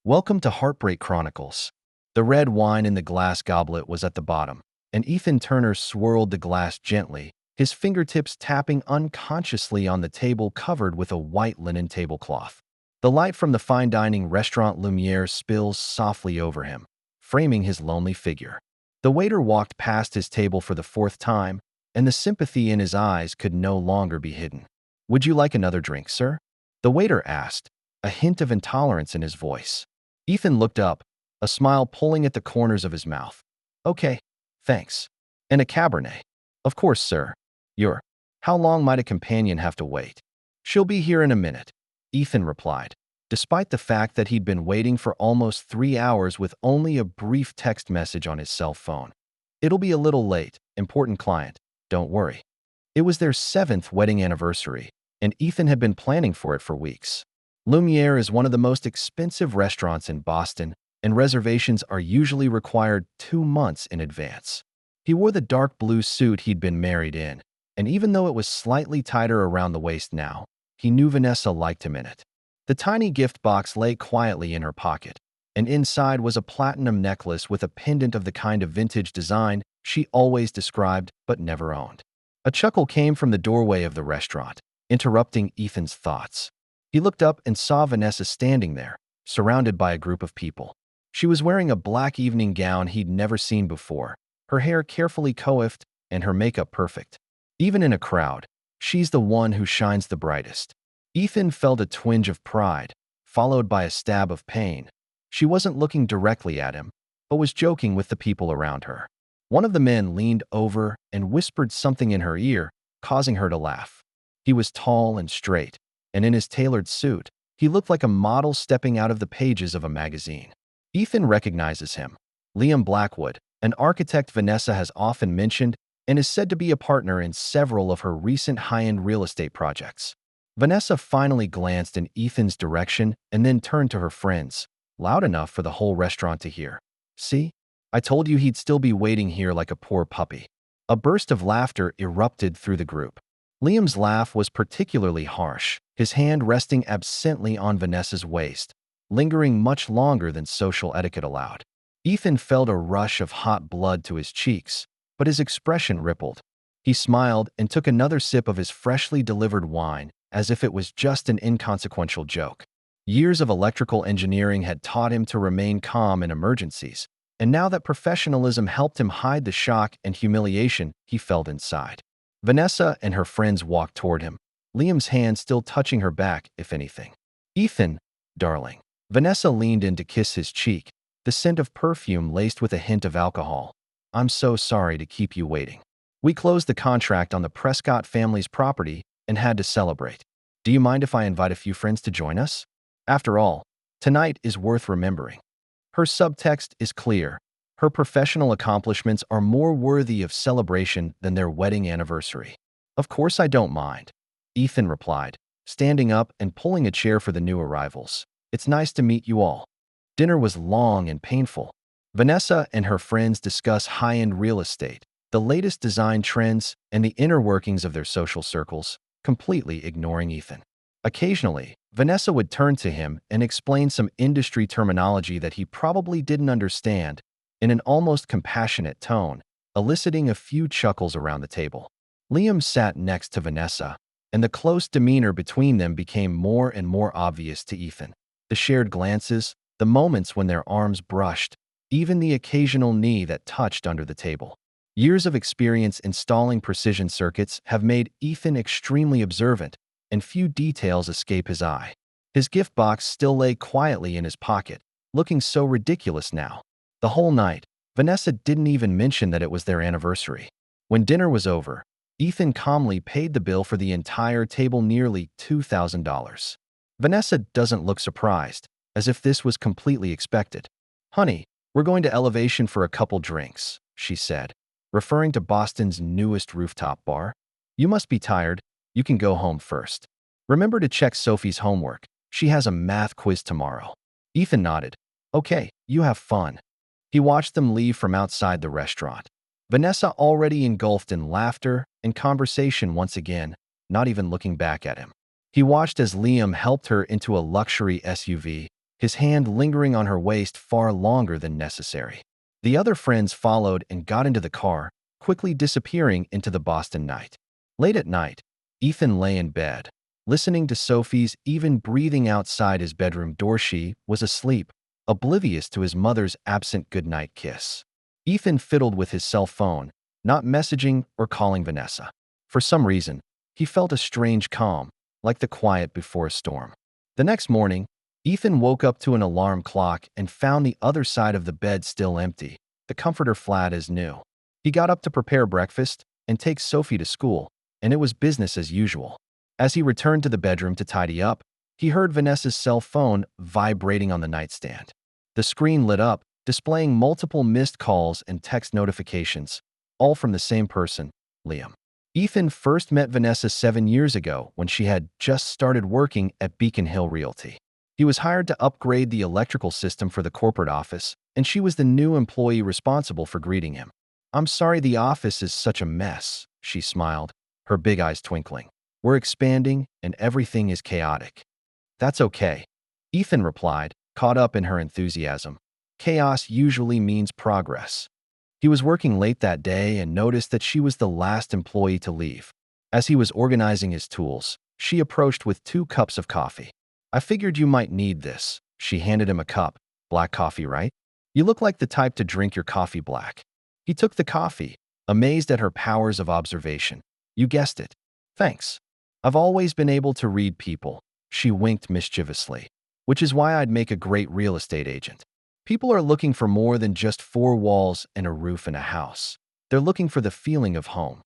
Welcome to Heartbreak Chronicles. The red wine in the glass goblet was at the bottom, and Ethan Turner swirled the glass gently, his fingertips tapping unconsciously on the table covered with a white linen tablecloth. The light from the fine dining restaurant Lumiere spills softly over him, framing his lonely figure. The waiter walked past his table for the fourth time, and the sympathy in his eyes could no longer be hidden. "Would you like another drink, sir?" the waiter asked, a hint of intolerance in his voice. Ethan looked up, a smile pulling at the corners of his mouth. "Okay, thanks. And a Cabernet." "Of course, sir. You're. How long might a companion have to wait?" "She'll be here in a minute," Ethan replied, despite the fact that he'd been waiting for almost 3 hours with only a brief text message on his cell phone. "It'll be a little late. Important client. Don't worry." It was their 7th wedding anniversary, and Ethan had been planning for it for weeks. Lumiere is one of the most expensive restaurants in Boston, and reservations are usually required 2 months in advance. He wore the dark blue suit he'd been married in, and even though it was slightly tighter around the waist now, he knew Vanessa liked him in it. The tiny gift box lay quietly in her pocket, and inside was a platinum necklace with a pendant of the kind of vintage design she always described but never owned. A chuckle came from the doorway of the restaurant, interrupting Ethan's thoughts. He looked up and saw Vanessa standing there, surrounded by a group of people. She was wearing a black evening gown he'd never seen before, her hair carefully coiffed and her makeup perfect. Even in a crowd, she's the one who shines the brightest. Ethan felt a twinge of pride, followed by a stab of pain. She wasn't looking directly at him, but was joking with the people around her. One of the men leaned over and whispered something in her ear, causing her to laugh. He was tall and straight, and in his tailored suit, he looked like a model stepping out of the pages of a magazine. Ethan recognizes him. Liam Blackwood, an architect Vanessa has often mentioned and is said to be a partner in several of her recent high-end real estate projects. Vanessa finally glanced in Ethan's direction and then turned to her friends, loud enough for the whole restaurant to hear. "See? I told you he'd still be waiting here like a poor puppy." A burst of laughter erupted through the group. Liam's laugh was particularly harsh, his hand resting absently on Vanessa's waist, lingering much longer than social etiquette allowed. Ethan felt a rush of hot blood to his cheeks, but his expression rippled. He smiled and took another sip of his freshly delivered wine, as if it was just an inconsequential joke. Years of electrical engineering had taught him to remain calm in emergencies, and now that professionalism helped him hide the shock and humiliation he felt inside. Vanessa and her friends walked toward him, Liam's hand still touching her back, if anything. "Ethan, darling." Vanessa leaned in to kiss his cheek, the scent of perfume laced with a hint of alcohol. "I'm so sorry to keep you waiting. We closed the contract on the Prescott family's property and had to celebrate. Do you mind if I invite a few friends to join us? After all, tonight is worth remembering." Her subtext is clear. Her professional accomplishments are more worthy of celebration than their wedding anniversary. "Of course I don't mind," Ethan replied, standing up and pulling a chair for the new arrivals. "It's nice to meet you all." Dinner was long and painful. Vanessa and her friends discuss high-end real estate, the latest design trends, and the inner workings of their social circles, completely ignoring Ethan. Occasionally, Vanessa would turn to him and explain some industry terminology that he probably didn't understand, in an almost compassionate tone, eliciting a few chuckles around the table. Liam sat next to Vanessa, and the close demeanor between them became more and more obvious to Ethan. The shared glances, the moments when their arms brushed, even the occasional knee that touched under the table. Years of experience installing precision circuits have made Ethan extremely observant, and few details escape his eye. His gift box still lay quietly in his pocket, looking so ridiculous now. The whole night, Vanessa didn't even mention that it was their anniversary. When dinner was over, Ethan calmly paid the bill for the entire table, nearly $2,000. Vanessa doesn't look surprised, as if this was completely expected. "Honey, we're going to Elevation for a couple drinks," she said, referring to Boston's newest rooftop bar. "You must be tired. You can go home first. Remember to check Sophie's homework. She has a math quiz tomorrow." Ethan nodded. "Okay, you have fun." He watched them leave from outside the restaurant. Vanessa already engulfed in laughter and conversation once again, not even looking back at him. He watched as Liam helped her into a luxury SUV, his hand lingering on her waist far longer than necessary. The other friends followed and got into the car, quickly disappearing into the Boston night. Late at night, Ethan lay in bed, listening to Sophie's even breathing outside his bedroom door. She was asleep, oblivious to his mother's absent goodnight kiss. Ethan fiddled with his cell phone, not messaging or calling Vanessa. For some reason, he felt a strange calm, like the quiet before a storm. The next morning, Ethan woke up to an alarm clock and found the other side of the bed still empty, the comforter flat as new. He got up to prepare breakfast and take Sophie to school, and it was business as usual. As he returned to the bedroom to tidy up, he heard Vanessa's cell phone vibrating on the nightstand. The screen lit up, displaying multiple missed calls and text notifications, all from the same person, Liam. Ethan first met Vanessa 7 years ago when she had just started working at Beacon Hill Realty. He was hired to upgrade the electrical system for the corporate office, and she was the new employee responsible for greeting him. "I'm sorry the office is such a mess," she smiled, her big eyes twinkling. "We're expanding, and everything is chaotic." "That's okay," Ethan replied, caught up in her enthusiasm. "Chaos usually means progress." He was working late that day and noticed that she was the last employee to leave. As he was organizing his tools, she approached with 2 cups of coffee. "I figured you might need this." She handed him a cup. "Black coffee, right? You look like the type to drink your coffee black." He took the coffee, amazed at her powers of observation. "You guessed it." "Thanks. I've always been able to read people." She winked mischievously. "Which is why I'd make a great real estate agent. People are looking for more than just 4 walls and a roof in a house. They're looking for the feeling of home."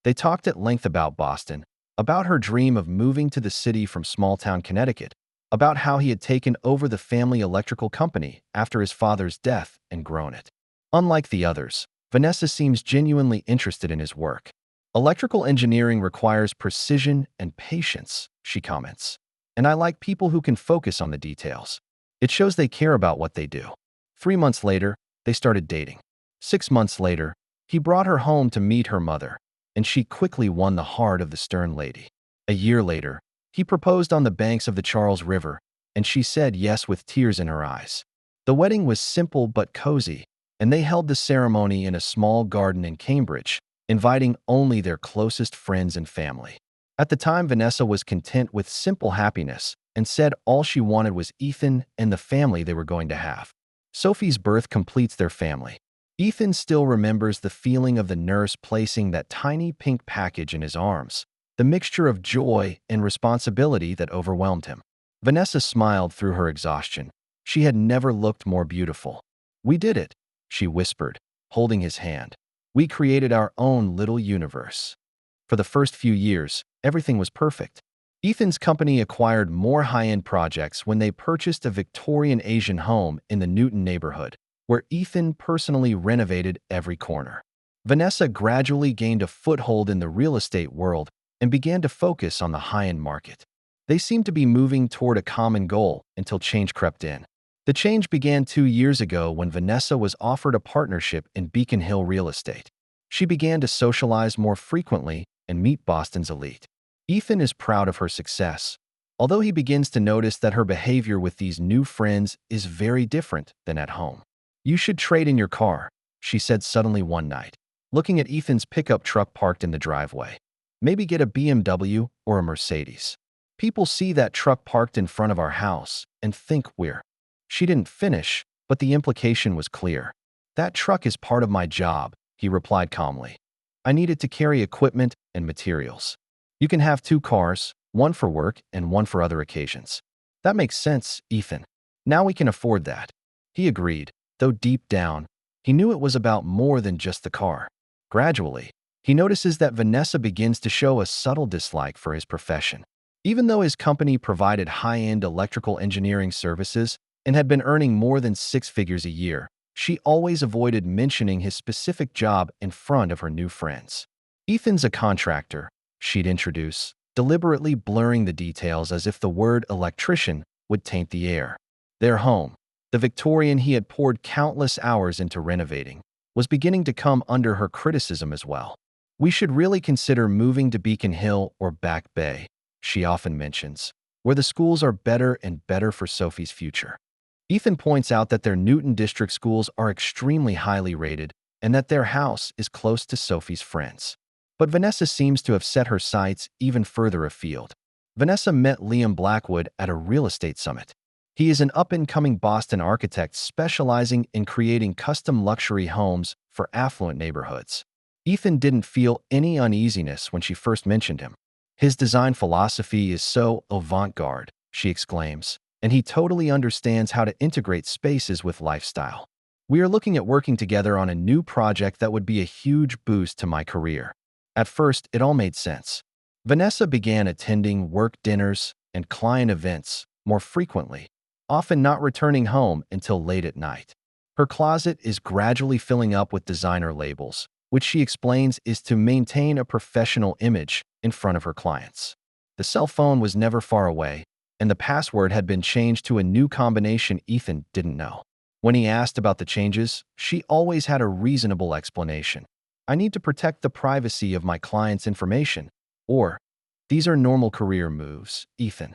They talked at length about Boston, about her dream of moving to the city from small-town Connecticut, about how he had taken over the family electrical company after his father's death and grown it. Unlike the others, Vanessa seems genuinely interested in his work. "Electrical engineering requires precision and patience," she comments. "And I like people who can focus on the details. It shows they care about what they do." 3 months later, they started dating. 6 months later, he brought her home to meet her mother, and she quickly won the heart of the stern lady. A year later, he proposed on the banks of the Charles River, and she said yes with tears in her eyes. The wedding was simple but cozy, and they held the ceremony in a small garden in Cambridge, inviting only their closest friends and family. At the time, Vanessa was content with simple happiness and said all she wanted was Ethan and the family they were going to have. Sophie's birth completes their family. Ethan still remembers the feeling of the nurse placing that tiny pink package in his arms, the mixture of joy and responsibility that overwhelmed him. Vanessa smiled through her exhaustion. She had never looked more beautiful. "We did it," she whispered, holding his hand. "We created our own little universe." For the first few years, everything was perfect. Ethan's company acquired more high-end projects when they purchased a Victorian Asian home in the Newton neighborhood, where Ethan personally renovated every corner. Vanessa gradually gained a foothold in the real estate world and began to focus on the high-end market. They seemed to be moving toward a common goal until change crept in. The change began 2 years ago when Vanessa was offered a partnership in Beacon Hill Real Estate. She began to socialize more frequently and meet Boston's elite. Ethan is proud of her success, although he begins to notice that her behavior with these new friends is very different than at home. "You should trade in your car," she said suddenly one night, looking at Ethan's pickup truck parked in the driveway. "Maybe get a BMW or a Mercedes. People see that truck parked in front of our house and think we're—" She didn't finish, but the implication was clear. "That truck is part of my job," he replied calmly. "I need it to carry equipment and materials. You can have 2 cars, one for work and one for other occasions." "That makes sense, Ethan. Now we can afford that." He agreed, though deep down, he knew it was about more than just the car. Gradually, he notices that Vanessa begins to show a subtle dislike for his profession. Even though his company provided high-end electrical engineering services and had been earning more than 6 figures a year, she always avoided mentioning his specific job in front of her new friends. "Ethan's a contractor," she'd introduce, deliberately blurring the details as if the word electrician would taint the air. Their home, the Victorian he had poured countless hours into renovating, was beginning to come under her criticism as well. "We should really consider moving to Beacon Hill or Back Bay," she often mentions, "where the schools are better and better for Sophie's future." Ethan points out that their Newton District schools are extremely highly rated and that their house is close to Sophie's friends. But Vanessa seems to have set her sights even further afield. Vanessa met Liam Blackwood at a real estate summit. He is an up-and-coming Boston architect specializing in creating custom luxury homes for affluent neighborhoods. Ethan didn't feel any uneasiness when she first mentioned him. His design philosophy is so avant-garde, she exclaims, and he totally understands how to integrate spaces with lifestyle. We are looking at working together on a new project that would be a huge boost to my career. At first, it all made sense. Vanessa began attending work dinners and client events more frequently, often not returning home until late at night. Her closet is gradually filling up with designer labels, which she explains is to maintain a professional image in front of her clients. The cell phone was never far away, and the password had been changed to a new combination Ethan didn't know. When he asked about the changes, she always had a reasonable explanation. I need to protect the privacy of my clients' information. Or, these are normal career moves, Ethan.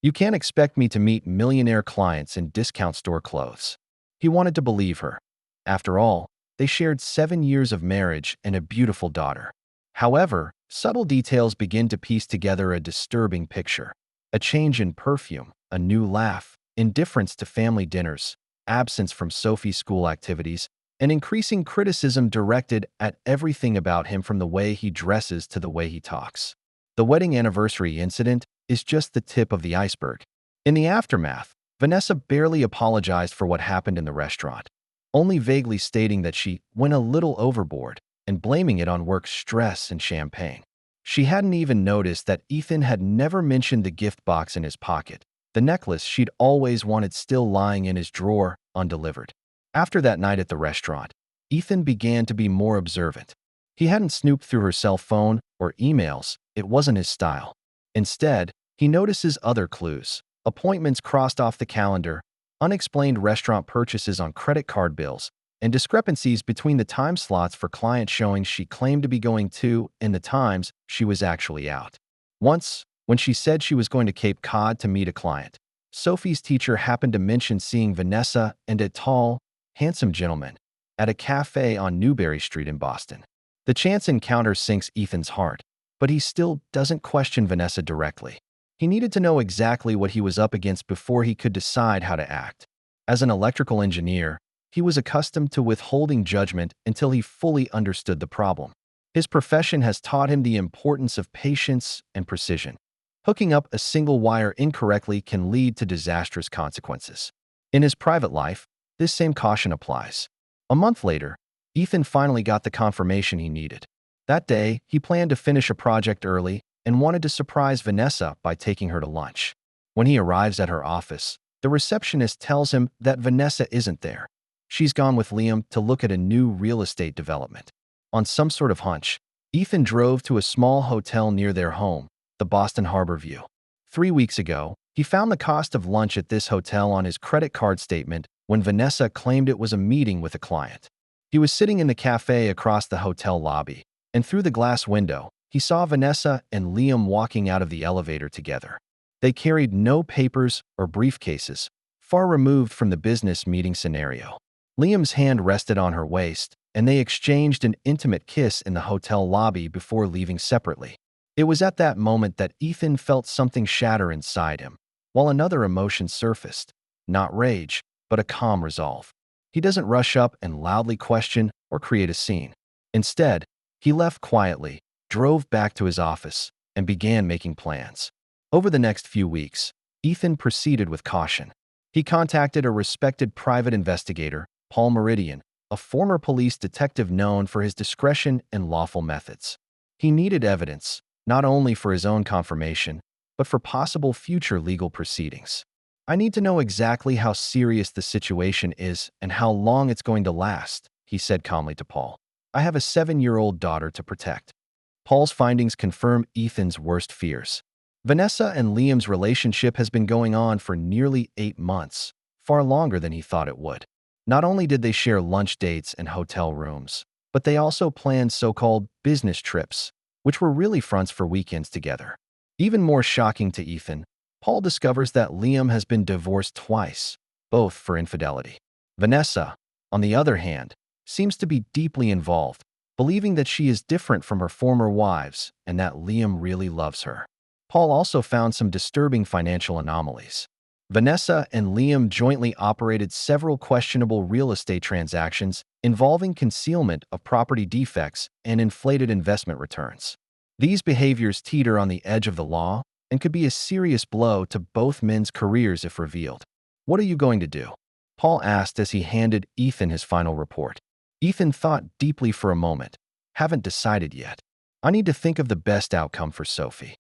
You can't expect me to meet millionaire clients in discount store clothes. He wanted to believe her. After all, they shared 7 years of marriage and a beautiful daughter. However, subtle details begin to piece together a disturbing picture. A change in perfume, a new laugh, indifference to family dinners, absence from Sophie's school activities, and increasing criticism directed at everything about him from the way he dresses to the way he talks. The wedding anniversary incident is just the tip of the iceberg. In the aftermath, Vanessa barely apologized for what happened in the restaurant, only vaguely stating that she went a little overboard and blaming it on work stress and champagne. She hadn't even noticed that Ethan had never mentioned the gift box in his pocket, the necklace she'd always wanted still lying in his drawer, undelivered. After that night at the restaurant, Ethan began to be more observant. He hadn't snooped through her cell phone or emails. It wasn't his style. Instead, he notices other clues: appointments crossed off the calendar, unexplained restaurant purchases on credit card bills, and discrepancies between the time slots for client showings she claimed to be going to and the times she was actually out. Once, when she said she was going to Cape Cod to meet a client, Sophie's teacher happened to mention seeing Vanessa and a tall, handsome gentleman at a cafe on Newberry Street in Boston. The chance encounter sinks Ethan's heart, but he still doesn't question Vanessa directly. He needed to know exactly what he was up against before he could decide how to act. As an electrical engineer, he was accustomed to withholding judgment until he fully understood the problem. His profession has taught him the importance of patience and precision. Hooking up a single wire incorrectly can lead to disastrous consequences. In his private life, this same caution applies. A month later, Ethan finally got the confirmation he needed. That day, he planned to finish a project early and wanted to surprise Vanessa by taking her to lunch. When he arrives at her office, the receptionist tells him that Vanessa isn't there. She's gone with Liam to look at a new real estate development. On some sort of hunch, Ethan drove to a small hotel near their home, the Boston Harbor View. 3 weeks ago, he found the cost of lunch at this hotel on his credit card statement when Vanessa claimed it was a meeting with a client. He was sitting in the cafe across the hotel lobby, and through the glass window, he saw Vanessa and Liam walking out of the elevator together. They carried no papers or briefcases, far removed from the business meeting scenario. Liam's hand rested on her waist, and they exchanged an intimate kiss in the hotel lobby before leaving separately. It was at that moment that Ethan felt something shatter inside him, while another emotion surfaced, not rage, but a calm resolve. He doesn't rush up and loudly question or create a scene. Instead, he left quietly, drove back to his office, and began making plans. Over the next few weeks, Ethan proceeded with caution. He contacted a respected private investigator, Paul Meridian, a former police detective known for his discretion and lawful methods. He needed evidence, not only for his own confirmation, but for possible future legal proceedings. I need to know exactly how serious the situation is and how long it's going to last, he said calmly to Paul. I have a 7-year-old daughter to protect. Paul's findings confirm Ethan's worst fears. Vanessa and Liam's relationship has been going on for nearly 8 months, far longer than he thought it would. Not only did they share lunch dates and hotel rooms, but they also planned so-called business trips, which were really fronts for weekends together. Even more shocking to Ethan, Paul discovers that Liam has been divorced twice, both for infidelity. Vanessa, on the other hand, seems to be deeply involved, believing that she is different from her former wives and that Liam really loves her. Paul also found some disturbing financial anomalies. Vanessa and Liam jointly operated several questionable real estate transactions involving concealment of property defects and inflated investment returns. These behaviors teeter on the edge of the law and could be a serious blow to both men's careers if revealed. "What are you going to do?" Paul asked as he handed Ethan his final report. Ethan thought deeply for a moment. "Haven't decided yet. I need to think of the best outcome for Sophie."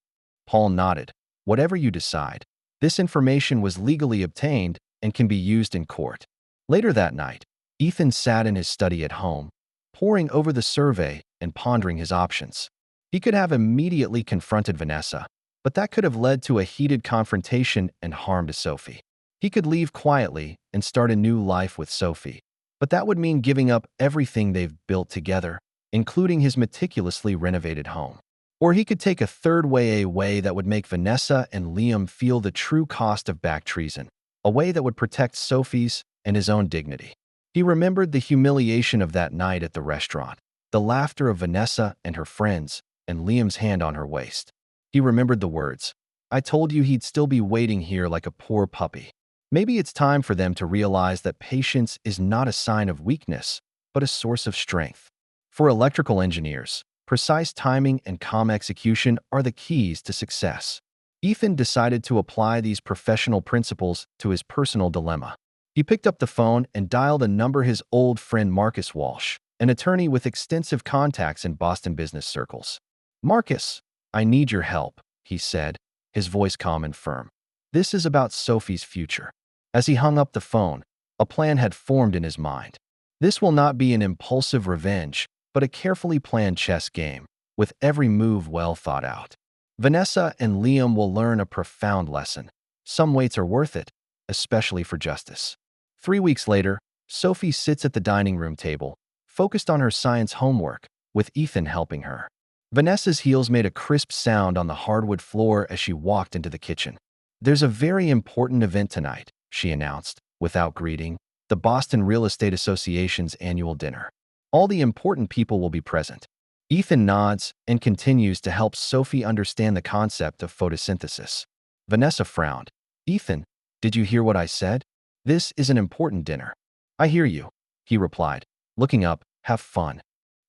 Paul nodded. "Whatever you decide. This information was legally obtained and can be used in court." Later that night, Ethan sat in his study at home, poring over the survey and pondering his options. He could have immediately confronted Vanessa, but that could have led to a heated confrontation and harm to Sophie. He could leave quietly and start a new life with Sophie, but that would mean giving up everything they've built together, including his meticulously renovated home. Or he could take a third way, a way that would make Vanessa and Liam feel the true cost of back treason, a way that would protect Sophie's and his own dignity. He remembered the humiliation of that night at the restaurant, the laughter of Vanessa and her friends, and Liam's hand on her waist. He remembered the words, "I told you he'd still be waiting here like a poor puppy." Maybe it's time for them to realize that patience is not a sign of weakness, but a source of strength. For electrical engineers, precise timing and calm execution are the keys to success. Ethan decided to apply these professional principles to his personal dilemma. He picked up the phone and dialed a number his old friend Marcus Walsh, an attorney with extensive contacts in Boston business circles. "Marcus, I need your help," he said, his voice calm and firm. "This is about Sophie's future." As he hung up the phone, a plan had formed in his mind. This will not be an impulsive revenge, but a carefully planned chess game, with every move well thought out. Vanessa and Liam will learn a profound lesson. Some weights are worth it, especially for justice. 3 weeks later, Sophie sits at the dining room table, focused on her science homework, with Ethan helping her. Vanessa's heels made a crisp sound on the hardwood floor as she walked into the kitchen. "There's a very important event tonight," she announced, without greeting, "the Boston Real Estate Association's annual dinner. All the important people will be present." Ethan nods and continues to help Sophie understand the concept of photosynthesis. Vanessa frowned. "Ethan, did you hear what I said? This is an important dinner." "I hear you," he replied, looking up. "Have fun."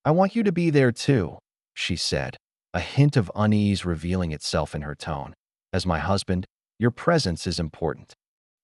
"I want you to be there too," she said, a hint of unease revealing itself in her tone. "As my husband, your presence is important."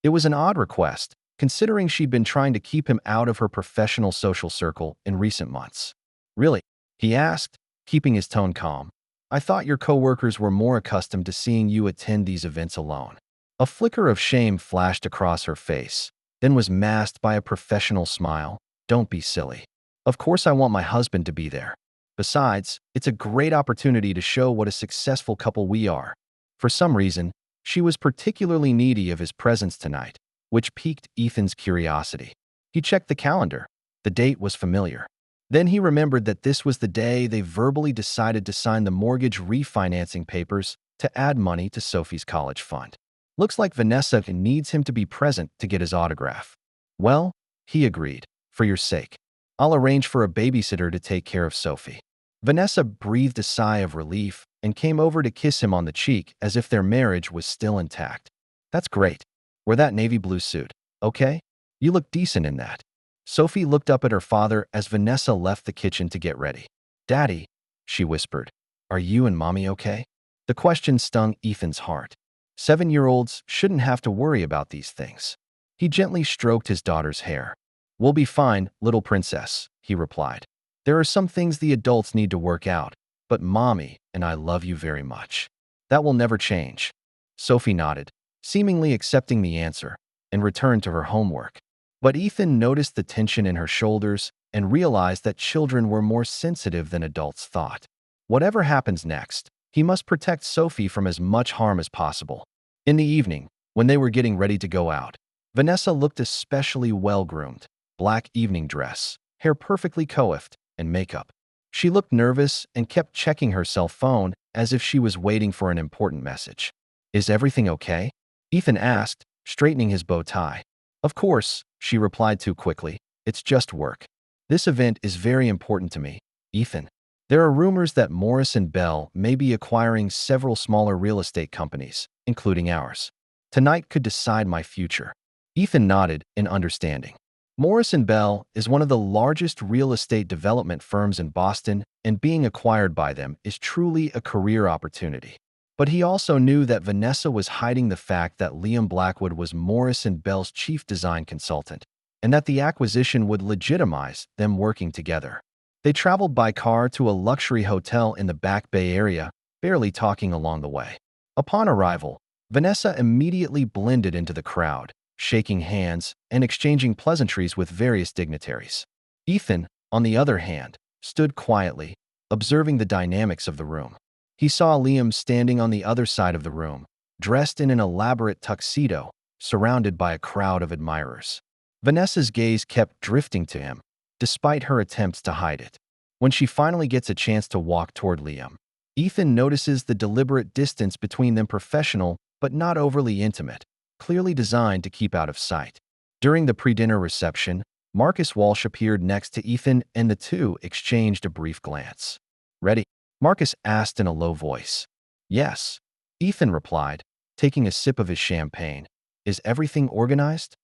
It was an odd request, considering she'd been trying to keep him out of her professional social circle in recent months. "Really?" he asked, keeping his tone calm. "I thought your coworkers were more accustomed to seeing you attend these events alone." A flicker of shame flashed across her face, then was masked by a professional smile. "Don't be silly. Of course I want my husband to be there. Besides, it's a great opportunity to show what a successful couple we are." For some reason, she was particularly needy of his presence tonight, which piqued Ethan's curiosity. He checked the calendar. The date was familiar. Then he remembered that this was the day they verbally decided to sign the mortgage refinancing papers to add money to Sophie's college fund. "Looks like Vanessa needs him to be present to get his autograph." "Well," he agreed, "for your sake. I'll arrange for a babysitter to take care of Sophie." Vanessa breathed a sigh of relief and came over to kiss him on the cheek as if their marriage was still intact. "That's great. Wear that navy blue suit, okay? You look decent in that." Sophie looked up at her father as Vanessa left the kitchen to get ready. "Daddy," she whispered, "are you and Mommy okay?" The question stung Ethan's heart. 7-year-olds shouldn't have to worry about these things. He gently stroked his daughter's hair. "We'll be fine, little princess," he replied. "There are some things the adults need to work out, but Mommy and I love you very much. That will never change." Sophie nodded, seemingly accepting the answer, and returned to her homework. But Ethan noticed the tension in her shoulders and realized that children were more sensitive than adults thought. Whatever happens next, he must protect Sophie from as much harm as possible. In the evening, when they were getting ready to go out, Vanessa looked especially well-groomed. Black evening dress, hair perfectly coiffed, and makeup. She looked nervous and kept checking her cell phone as if she was waiting for an important message. "Is everything okay?" Ethan asked, straightening his bow tie. Of course, she replied too quickly. It's just work. This event is very important to me, Ethan. There are rumors that Morris and Bell may be acquiring several smaller real estate companies, including ours. Tonight could decide my future. Ethan nodded in understanding. Morris and Bell is one of the largest real estate development firms in Boston, and being acquired by them is truly a career opportunity. But he also knew that Vanessa was hiding the fact that Liam Blackwood was Morris and Bell's chief design consultant, and that the acquisition would legitimize them working together. They traveled by car to a luxury hotel in the Back Bay area, barely talking along the way. Upon arrival, Vanessa immediately blended into the crowd, shaking hands and exchanging pleasantries with various dignitaries. Ethan, on the other hand, stood quietly, observing the dynamics of the room. He saw Liam standing on the other side of the room, dressed in an elaborate tuxedo, surrounded by a crowd of admirers. Vanessa's gaze kept drifting to him, despite her attempts to hide it. When she finally gets a chance to walk toward Liam, Ethan notices the deliberate distance between them, professional but not overly intimate, clearly designed to keep out of sight. During the pre-dinner reception, Marcus Walsh appeared next to Ethan and the two exchanged a brief glance. "Ready?" Marcus asked in a low voice. "Yes," Ethan replied, taking a sip of his champagne. "Is everything organized?"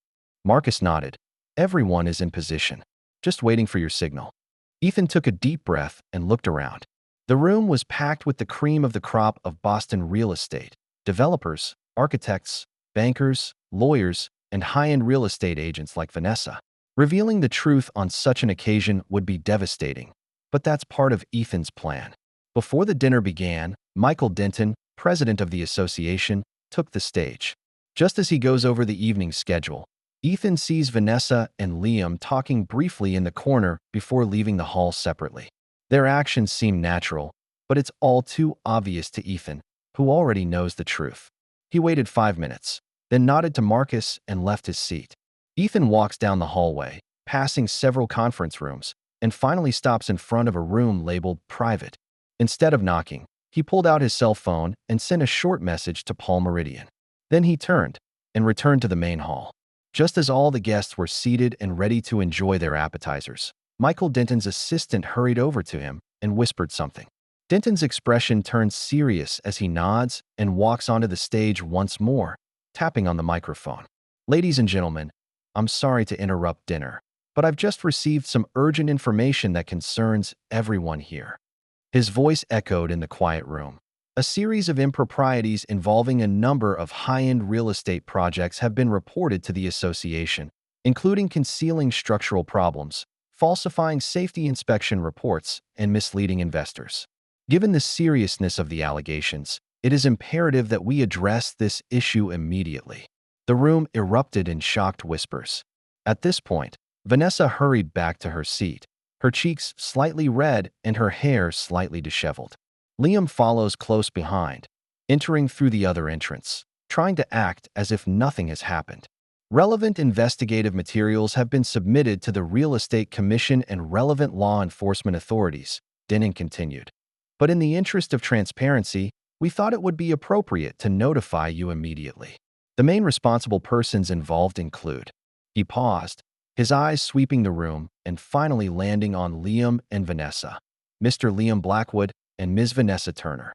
Marcus nodded. "Everyone is in position. Just waiting for your signal." Ethan took a deep breath and looked around. The room was packed with the cream of the crop of Boston real estate: developers, architects, bankers, lawyers, and high-end real estate agents like Vanessa. Revealing the truth on such an occasion would be devastating, but that's part of Ethan's plan. Before the dinner began, Michael Denton, president of the association, took the stage. Just as he goes over the evening's schedule, Ethan sees Vanessa and Liam talking briefly in the corner before leaving the hall separately. Their actions seem natural, but it's all too obvious to Ethan, who already knows the truth. He waited 5 minutes, then nodded to Marcus and left his seat. Ethan walks down the hallway, passing several conference rooms, and finally stops in front of a room labeled private. Instead of knocking, he pulled out his cell phone and sent a short message to Paul Meridian. Then he turned and returned to the main hall. Just as all the guests were seated and ready to enjoy their appetizers, Michael Denton's assistant hurried over to him and whispered something. Denton's expression turns serious as he nods and walks onto the stage once more, tapping on the microphone. "Ladies and gentlemen, I'm sorry to interrupt dinner, but I've just received some urgent information that concerns everyone here." His voice echoed in the quiet room. A series of improprieties involving a number of high-end real estate projects have been reported to the association, including concealing structural problems, falsifying safety inspection reports, and misleading investors. Given the seriousness of the allegations, it is imperative that we address this issue immediately. The room erupted in shocked whispers. At this point, Vanessa hurried back to her seat, her cheeks slightly red and her hair slightly disheveled. Liam follows close behind, entering through the other entrance, trying to act as if nothing has happened. Relevant investigative materials have been submitted to the Real Estate Commission and relevant law enforcement authorities, Denton continued. But in the interest of transparency, we thought it would be appropriate to notify you immediately. The main responsible persons involved include. He paused, his eyes sweeping the room and finally landing on Liam and Vanessa. Mr. Liam Blackwood and Ms. Vanessa Turner.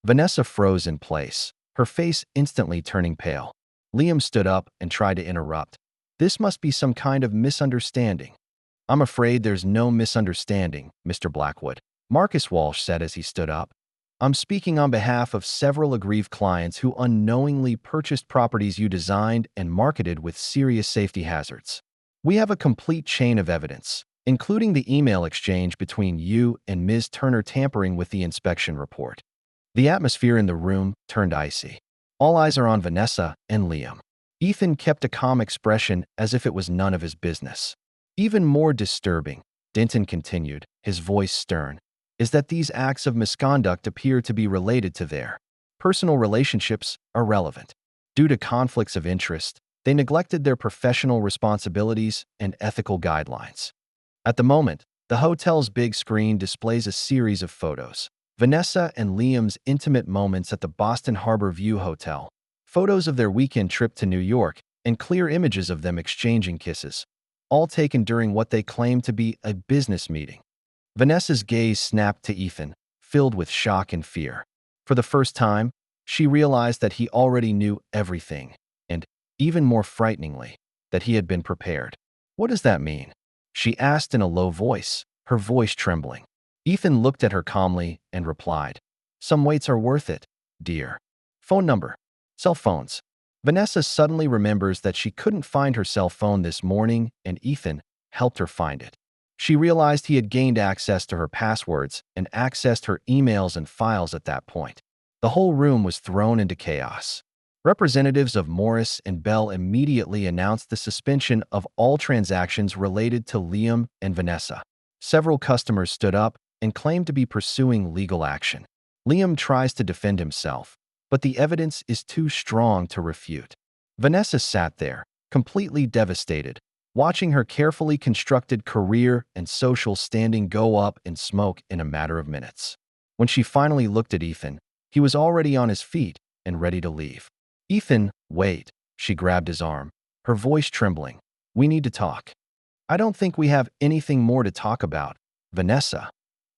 Vanessa froze in place, her face instantly turning pale. Liam stood up and tried to interrupt. "This must be some kind of misunderstanding." "I'm afraid there's no misunderstanding, Mr. Blackwood," Marcus Walsh said as he stood up. "I'm speaking on behalf of several aggrieved clients who unknowingly purchased properties you designed and marketed with serious safety hazards. We have a complete chain of evidence, including the email exchange between you and Ms. Turner tampering with the inspection report." The atmosphere in the room turned icy. All eyes are on Vanessa and Liam. Ethan kept a calm expression as if it was none of his business. "Even more disturbing," Denton continued, his voice stern, "is that these acts of misconduct appear to be related to their personal relationships are relevant. Due to conflicts of interest, they neglected their professional responsibilities and ethical guidelines." At the moment, the hotel's big screen displays a series of photos. Vanessa and Liam's intimate moments at the Boston Harbor View Hotel, photos of their weekend trip to New York, and clear images of them exchanging kisses, all taken during what they claimed to be a business meeting. Vanessa's gaze snapped to Ethan, filled with shock and fear. For the first time, she realized that he already knew everything, and, even more frighteningly, that he had been prepared. "What does that mean?" she asked in a low voice, her voice trembling. Ethan looked at her calmly and replied, "Some waits are worth it, dear. Phone number. Cell phones." Vanessa suddenly remembers that she couldn't find her cell phone this morning, and Ethan helped her find it. She realized he had gained access to her passwords and accessed her emails and files at that point. The whole room was thrown into chaos. Representatives of Morris and Bell immediately announced the suspension of all transactions related to Liam and Vanessa. Several customers stood up and claimed to be pursuing legal action. Liam tries to defend himself, but the evidence is too strong to refute. Vanessa sat there, completely devastated, watching her carefully constructed career and social standing go up in smoke in a matter of minutes. When she finally looked at Ethan, he was already on his feet and ready to leave. "Ethan, wait," she grabbed his arm, her voice trembling. "We need to talk." "I don't think we have anything more to talk about, Vanessa,"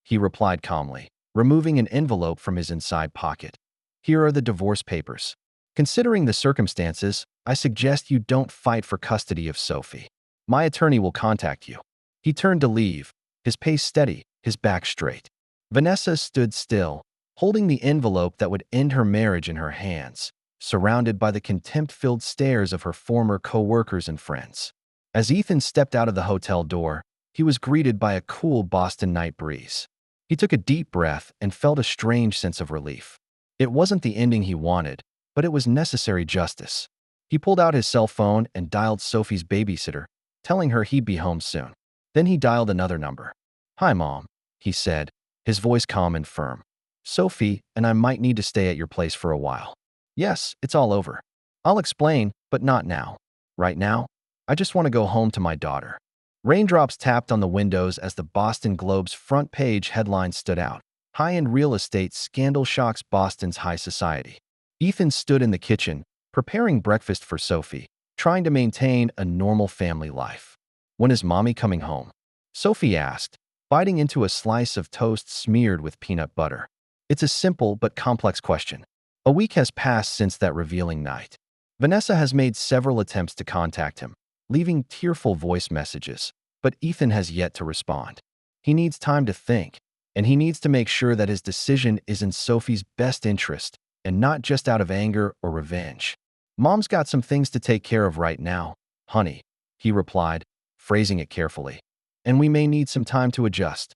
he replied calmly, removing an envelope from his inside pocket. "Here are the divorce papers. Considering the circumstances, I suggest you don't fight for custody of Sophie. My attorney will contact you." He turned to leave, his pace steady, his back straight. Vanessa stood still, holding the envelope that would end her marriage in her hands, surrounded by the contempt-filled stares of her former co-workers and friends. As Ethan stepped out of the hotel door, he was greeted by a cool Boston night breeze. He took a deep breath and felt a strange sense of relief. It wasn't the ending he wanted, but it was necessary justice. He pulled out his cell phone and dialed Sophie's babysitter, telling her he'd be home soon. Then he dialed another number. "Hi, Mom," he said, his voice calm and firm. "Sophie and I might need to stay at your place for a while." "Yes, it's all over. I'll explain, but not now. Right now, I just want to go home to my daughter." Raindrops tapped on the windows as the Boston Globe's front page headline stood out. "High-end real estate scandal shocks Boston's high society." Ethan stood in the kitchen, preparing breakfast for Sophie, trying to maintain a normal family life. "When is Mommy coming home?" Sophie asked, biting into a slice of toast smeared with peanut butter. It's a simple but complex question. A week has passed since that revealing night. Vanessa has made several attempts to contact him, leaving tearful voice messages, but Ethan has yet to respond. He needs time to think, and he needs to make sure that his decision is in Sophie's best interest and not just out of anger or revenge. "Mom's got some things to take care of right now, honey," he replied, phrasing it carefully. "And we may need some time to adjust."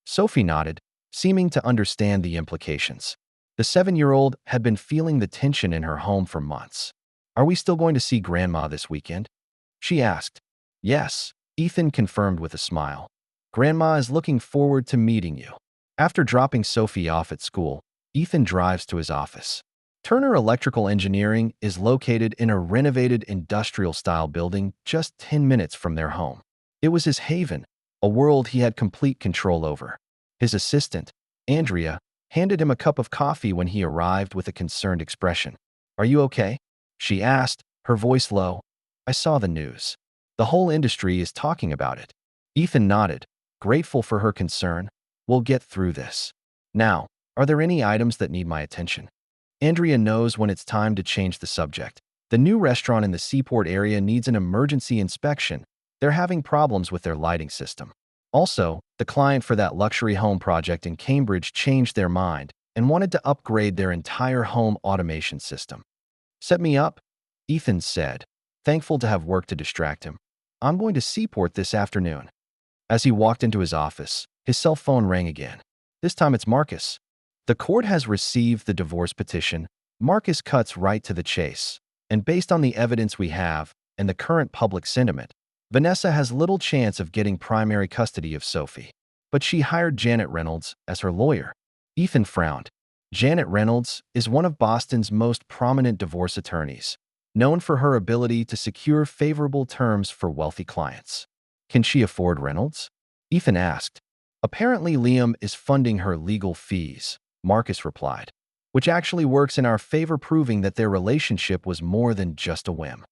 Sophie nodded, seeming to understand the implications. The 7-year-old had been feeling the tension in her home for months. "Are we still going to see Grandma this weekend?" she asked. "Yes," Ethan confirmed with a smile. "Grandma is looking forward to meeting you." After dropping Sophie off at school, Ethan drives to his office. Turner Electrical Engineering is located in a renovated industrial-style building just 10 minutes from their home. It was his haven, a world he had complete control over. His assistant, Andrea, handed him a cup of coffee when he arrived with a concerned expression. "Are you okay?" she asked, her voice low. "I saw the news. The whole industry is talking about it." Ethan nodded, grateful for her concern. "We'll get through this. Now, are there any items that need my attention?" Andrea knows when it's time to change the subject. The new restaurant in the Seaport area needs an emergency inspection. They're having problems with their lighting system. Also, the client for that luxury home project in Cambridge changed their mind and wanted to upgrade their entire home automation system. "Set me up," Ethan said, thankful to have work to distract him. "I'm going to Seaport this afternoon." As he walked into his office, his cell phone rang again. This time it's Marcus. "The court has received the divorce petition." Marcus cuts right to the chase. "And based on the evidence we have and the current public sentiment, Vanessa has little chance of getting primary custody of Sophie. But she hired Janet Reynolds as her lawyer." Ethan frowned. Janet Reynolds is one of Boston's most prominent divorce attorneys, known for her ability to secure favorable terms for wealthy clients. "Can she afford Reynolds?" Ethan asked. "Apparently Liam is funding her legal fees," Marcus replied, "which actually works in our favor, proving that their relationship was more than just a whim."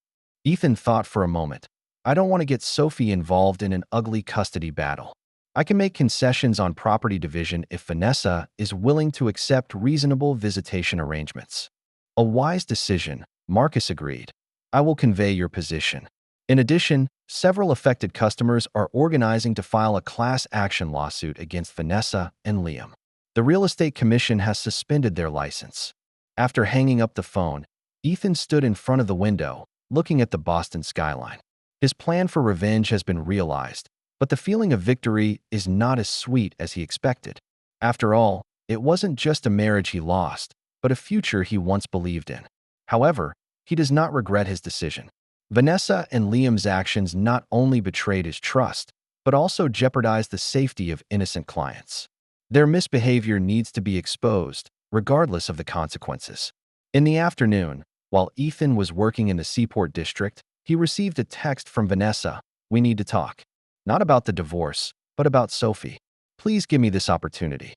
Ethan thought for a moment. I don't want to get Sophie involved in an ugly custody battle. I can make concessions on property division if Vanessa is willing to accept reasonable visitation arrangements. A wise decision, Marcus agreed. I will convey your position. In addition, several affected customers are organizing to file a class action lawsuit against Vanessa and Liam. The real estate commission has suspended their license. After hanging up the phone, Ethan stood in front of the window, looking at the Boston skyline. His plan for revenge has been realized, but the feeling of victory is not as sweet as he expected. After all, it wasn't just a marriage he lost, but a future he once believed in. However, he does not regret his decision. Vanessa and Liam's actions not only betrayed his trust, but also jeopardized the safety of innocent clients. Their misbehavior needs to be exposed, regardless of the consequences. In the afternoon, while Ethan was working in the Seaport district, he received a text from Vanessa. We need to talk. Not about the divorce, but about Sophie. Please give me this opportunity.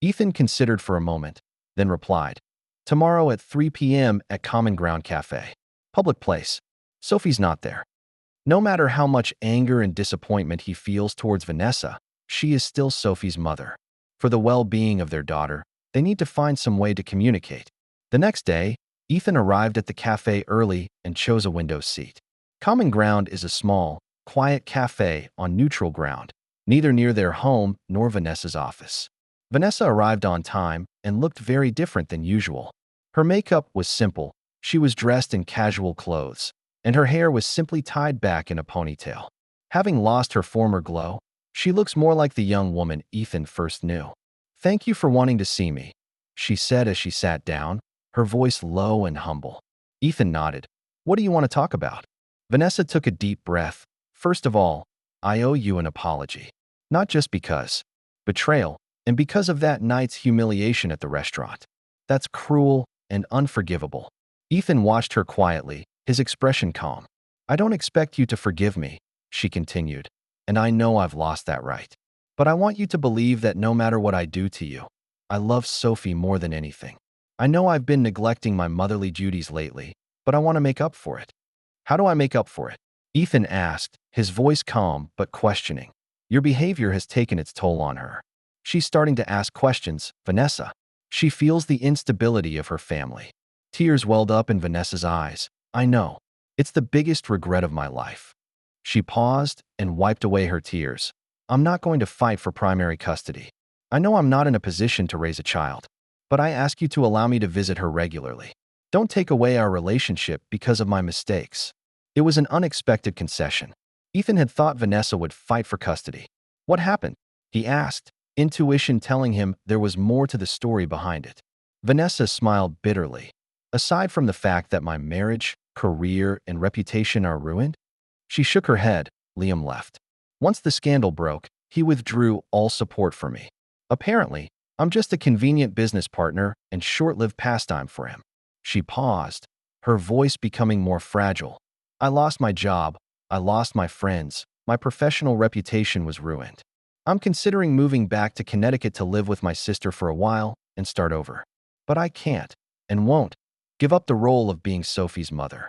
Ethan considered for a moment, then replied, tomorrow at 3 p.m. at Common Ground Cafe. Public place. Sophie's not there. No matter how much anger and disappointment he feels towards Vanessa, she is still Sophie's mother. For the well-being of their daughter, they need to find some way to communicate. The next day, Ethan arrived at the cafe early and chose a window seat. Common Ground is a small, quiet cafe on neutral ground, neither near their home nor Vanessa's office. Vanessa arrived on time and looked very different than usual. Her makeup was simple, she was dressed in casual clothes, and her hair was simply tied back in a ponytail. Having lost her former glow, she looks more like the young woman Ethan first knew. Thank you for wanting to see me, she said as she sat down, her voice low and humble. Ethan nodded. What do you want to talk about? Vanessa took a deep breath. First of all, I owe you an apology. Not just because. Betrayal, and because of that night's humiliation at the restaurant. That's cruel and unforgivable. Ethan watched her quietly, his expression calm. I don't expect you to forgive me, she continued, and I know I've lost that right. But I want you to believe that no matter what I do to you, I love Sophie more than anything. I know I've been neglecting my motherly duties lately, but I want to make up for it. How do I make up for it? Ethan asked, his voice calm but questioning. Your behavior has taken its toll on her. She's starting to ask questions, Vanessa. She feels the instability of her family. Tears welled up in Vanessa's eyes. I know. It's the biggest regret of my life. She paused and wiped away her tears. I'm not going to fight for primary custody. I know I'm not in a position to raise a child, but I ask you to allow me to visit her regularly. Don't take away our relationship because of my mistakes. It was an unexpected concession. Ethan had thought Vanessa would fight for custody. What happened? He asked, intuition telling him there was more to the story behind it. Vanessa smiled bitterly. Aside from the fact that my marriage, career, and reputation are ruined? She shook her head. Liam left. Once the scandal broke, he withdrew all support for me. Apparently, I'm just a convenient business partner and short-lived pastime for him. She paused, her voice becoming more fragile. I lost my job, I lost my friends, my professional reputation was ruined. I'm considering moving back to Connecticut to live with my sister for a while and start over. But I can't, and won't, give up the role of being Sophie's mother.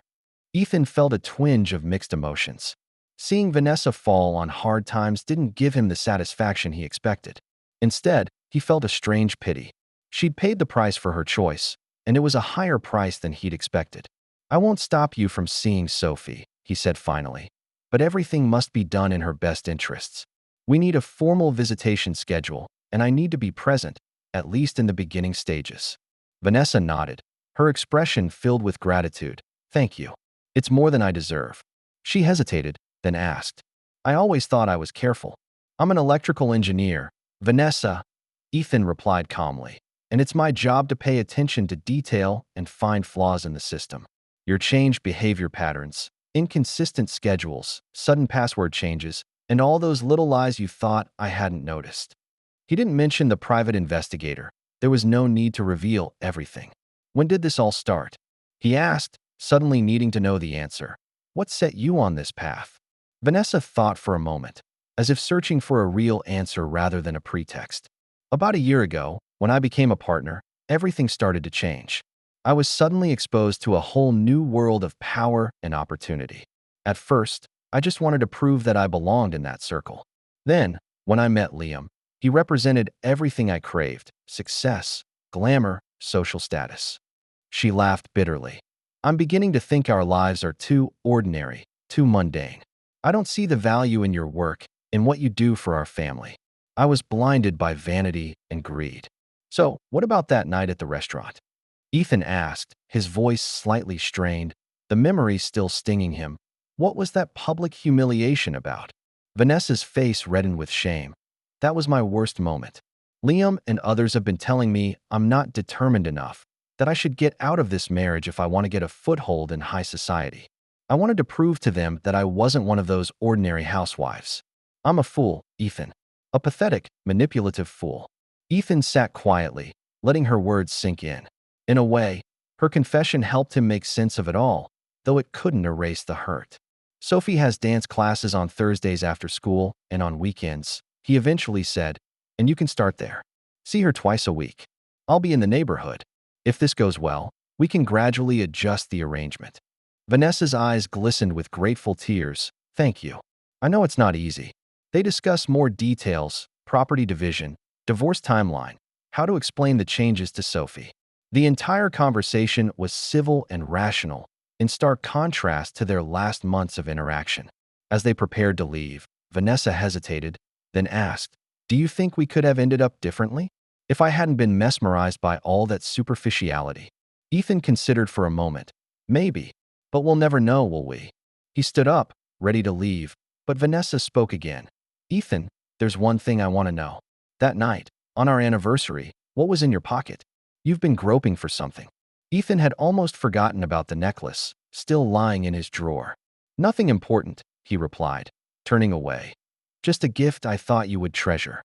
Ethan felt a twinge of mixed emotions. Seeing Vanessa fall on hard times didn't give him the satisfaction he expected. Instead, he felt a strange pity. She'd paid the price for her choice, and it was a higher price than he'd expected. I won't stop you from seeing Sophie, he said finally, but everything must be done in her best interests. We need a formal visitation schedule, and I need to be present, at least in the beginning stages. Vanessa nodded, her expression filled with gratitude. Thank you. It's more than I deserve. She hesitated, then asked. I always thought I was careful. I'm an electrical engineer. Vanessa, Ethan replied calmly, and it's my job to pay attention to detail and find flaws in the system. Your changed behavior patterns, inconsistent schedules, sudden password changes, and all those little lies you thought I hadn't noticed. He didn't mention the private investigator. There was no need to reveal everything. When did this all start? He asked, suddenly needing to know the answer. What set you on this path? Vanessa thought for a moment, as if searching for a real answer rather than a pretext. About a year ago, when I became a partner, everything started to change. I was suddenly exposed to a whole new world of power and opportunity. At first, I just wanted to prove that I belonged in that circle. Then, when I met Liam, he represented everything I craved: success, glamour, social status. She laughed bitterly. I'm beginning to think our lives are too ordinary, too mundane. I don't see the value in your work, in what you do for our family. I was blinded by vanity and greed. So, what about that night at the restaurant? Ethan asked, his voice slightly strained, the memory still stinging him. What was that public humiliation about? Vanessa's face reddened with shame. That was my worst moment. Liam and others have been telling me I'm not determined enough, that I should get out of this marriage if I want to get a foothold in high society. I wanted to prove to them that I wasn't one of those ordinary housewives. I'm a fool, Ethan. A pathetic, manipulative fool. Ethan sat quietly, letting her words sink in. In a way, her confession helped him make sense of it all, though it couldn't erase the hurt. Sophie has dance classes on Thursdays after school and on weekends, he eventually said, and you can start there. See her twice a week. I'll be in the neighborhood. If this goes well, we can gradually adjust the arrangement. Vanessa's eyes glistened with grateful tears. Thank you. I know it's not easy. They discuss more details: property division, divorce timeline, how to explain the changes to Sophie. The entire conversation was civil and rational, in stark contrast to their last months of interaction. As they prepared to leave, Vanessa hesitated, then asked, "Do you think we could have ended up differently? If I hadn't been mesmerized by all that superficiality?" Ethan considered for a moment. Maybe, but we'll never know, will we? He stood up, ready to leave, but Vanessa spoke again. Ethan, there's one thing I want to know. That night, on our anniversary, what was in your pocket? You've been groping for something. Ethan had almost forgotten about the necklace, still lying in his drawer. Nothing important, he replied, turning away. Just a gift I thought you would treasure.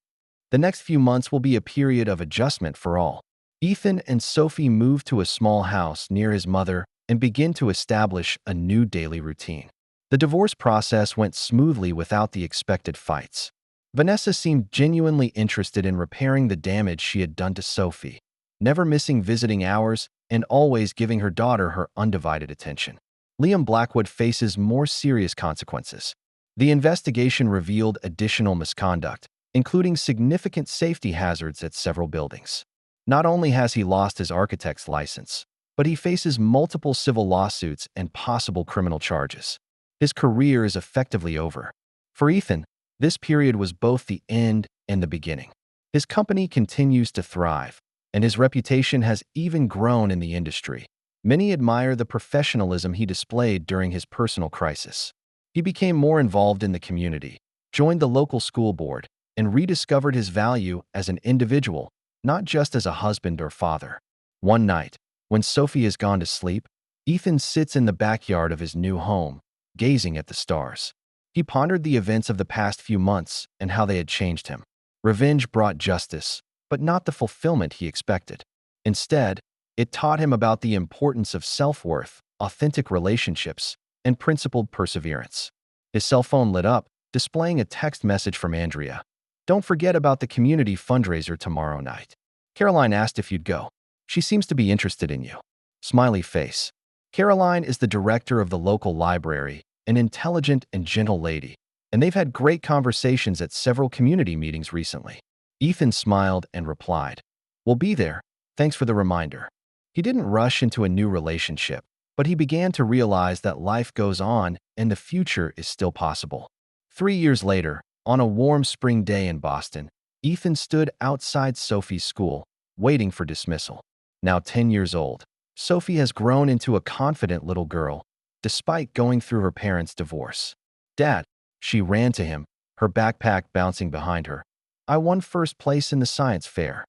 The next few months will be a period of adjustment for all. Ethan and Sophie moved to a small house near his mother and began to establish a new daily routine. The divorce process went smoothly without the expected fights. Vanessa seemed genuinely interested in repairing the damage she had done to Sophie, never missing visiting hours and always giving her daughter her undivided attention. Liam Blackwood faces more serious consequences. The investigation revealed additional misconduct, including significant safety hazards at several buildings. Not only has he lost his architect's license, but he faces multiple civil lawsuits and possible criminal charges. His career is effectively over. For Ethan, this period was both the end and the beginning. His company continues to thrive, and his reputation has even grown in the industry. Many admire the professionalism he displayed during his personal crisis. He became more involved in the community, joined the local school board, and rediscovered his value as an individual, not just as a husband or father. One night, when Sophie has gone to sleep, Ethan sits in the backyard of his new home, gazing at the stars. He pondered the events of the past few months and how they had changed him. Revenge brought justice, but not the fulfillment he expected. Instead, it taught him about the importance of self-worth, authentic relationships, and principled perseverance. His cell phone lit up, displaying a text message from Andrea. "Don't forget about the community fundraiser tomorrow night. Caroline asked if you'd go. She seems to be interested in you." Smiley face. Caroline is the director of the local library, an intelligent and gentle lady, and they've had great conversations at several community meetings recently. Ethan smiled and replied, "We'll be there. Thanks for the reminder." He didn't rush into a new relationship, but he began to realize that life goes on and the future is still possible. 3 years later, on a warm spring day in Boston, Ethan stood outside Sophie's school, waiting for dismissal. Now 10 years old, Sophie has grown into a confident little girl, despite going through her parents' divorce. "Dad," she ran to him, her backpack bouncing behind her. "I won first place in the science fair."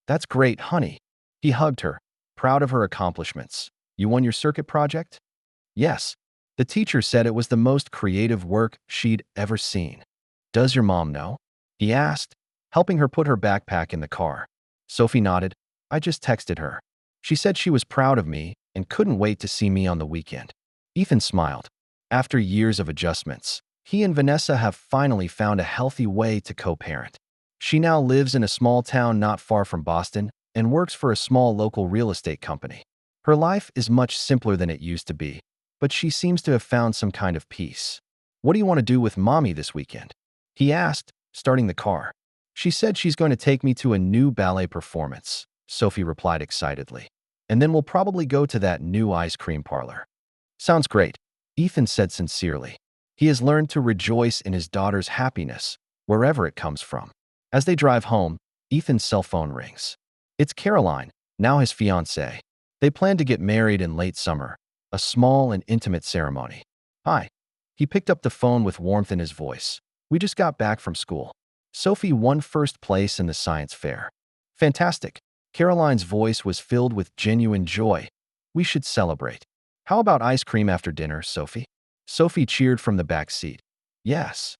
"That's great, honey." He hugged her, proud of her accomplishments. "You won your circuit project?" "Yes." The teacher said it was the most creative work she'd ever seen. "Does your mom know?" he asked, helping her put her backpack in the car. Sophie nodded. "I just texted her. She said she was proud of me and couldn't wait to see me on the weekend." Ethan smiled. After years of adjustments, he and Vanessa have finally found a healthy way to co-parent. She now lives in a small town not far from Boston and works for a small local real estate company. Her life is much simpler than it used to be, but she seems to have found some kind of peace. What do you want to do with mommy this weekend? He asked, starting the car. She said she's going to take me to a new ballet performance, Sophie replied excitedly. And then we'll probably go to that new ice cream parlor. Sounds great, Ethan said sincerely. He has learned to rejoice in his daughter's happiness, wherever it comes from. As they drive home, Ethan's cell phone rings. It's Caroline, now his fiancée. They plan to get married in late summer, a small and intimate ceremony. Hi. He picked up the phone with warmth in his voice. We just got back from school. Sophie won first place in the science fair. Fantastic. Caroline's voice was filled with genuine joy. We should celebrate. How about ice cream after dinner, Sophie? Sophie cheered from the back seat. Yes.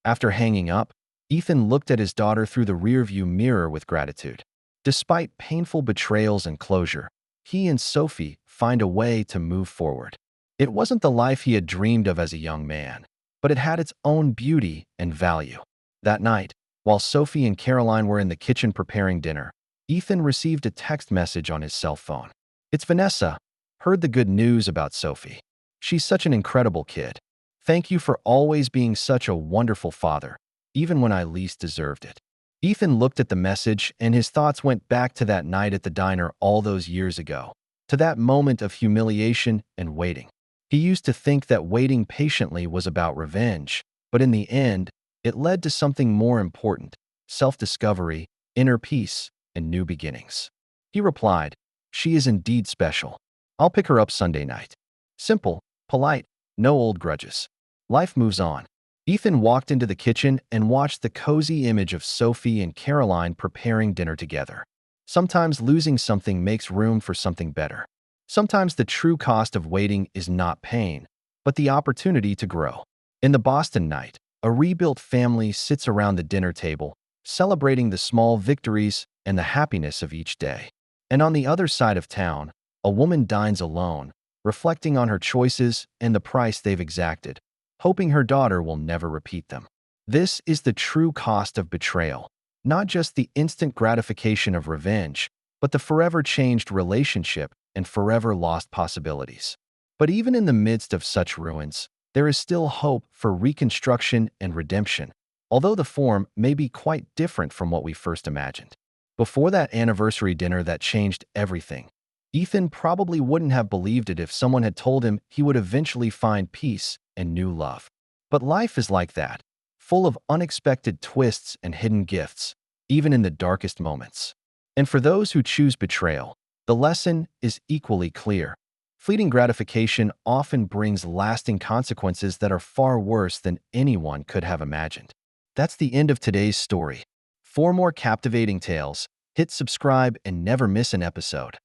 After hanging up, Ethan looked at his daughter through the rearview mirror with gratitude. Despite painful betrayals and closure, he and Sophie find a way to move forward. It wasn't the life he had dreamed of as a young man, but it had its own beauty and value. That night, while Sophie and Caroline were in the kitchen preparing dinner, Ethan received a text message on his cell phone. It's Vanessa. Heard the good news about Sophie. She's such an incredible kid. Thank you for always being such a wonderful father, even when I least deserved it. Ethan looked at the message and his thoughts went back to that night at the diner all those years ago, to that moment of humiliation and waiting. He used to think that waiting patiently was about revenge, but in the end, it led to something more important: self-discovery, inner peace, and new beginnings. He replied, "She is indeed special. I'll pick her up Sunday night." Simple, polite, no old grudges. Life moves on. Ethan walked into the kitchen and watched the cozy image of Sophie and Caroline preparing dinner together. Sometimes losing something makes room for something better. Sometimes the true cost of waiting is not pain, but the opportunity to grow. In the Boston night, a rebuilt family sits around the dinner table, celebrating the small victories and the happiness of each day. And on the other side of town, a woman dines alone, reflecting on her choices and the price they've exacted, hoping her daughter will never repeat them. This is the true cost of betrayal, not just the instant gratification of revenge, but the forever changed relationship and forever lost possibilities. But even in the midst of such ruins, there is still hope for reconstruction and redemption, although the form may be quite different from what we first imagined. Before that anniversary dinner that changed everything, Ethan probably wouldn't have believed it if someone had told him he would eventually find peace and new love. But life is like that, full of unexpected twists and hidden gifts, even in the darkest moments. And for those who choose betrayal, the lesson is equally clear. Fleeting gratification often brings lasting consequences that are far worse than anyone could have imagined. That's the end of today's story. For more captivating tales, hit subscribe and never miss an episode.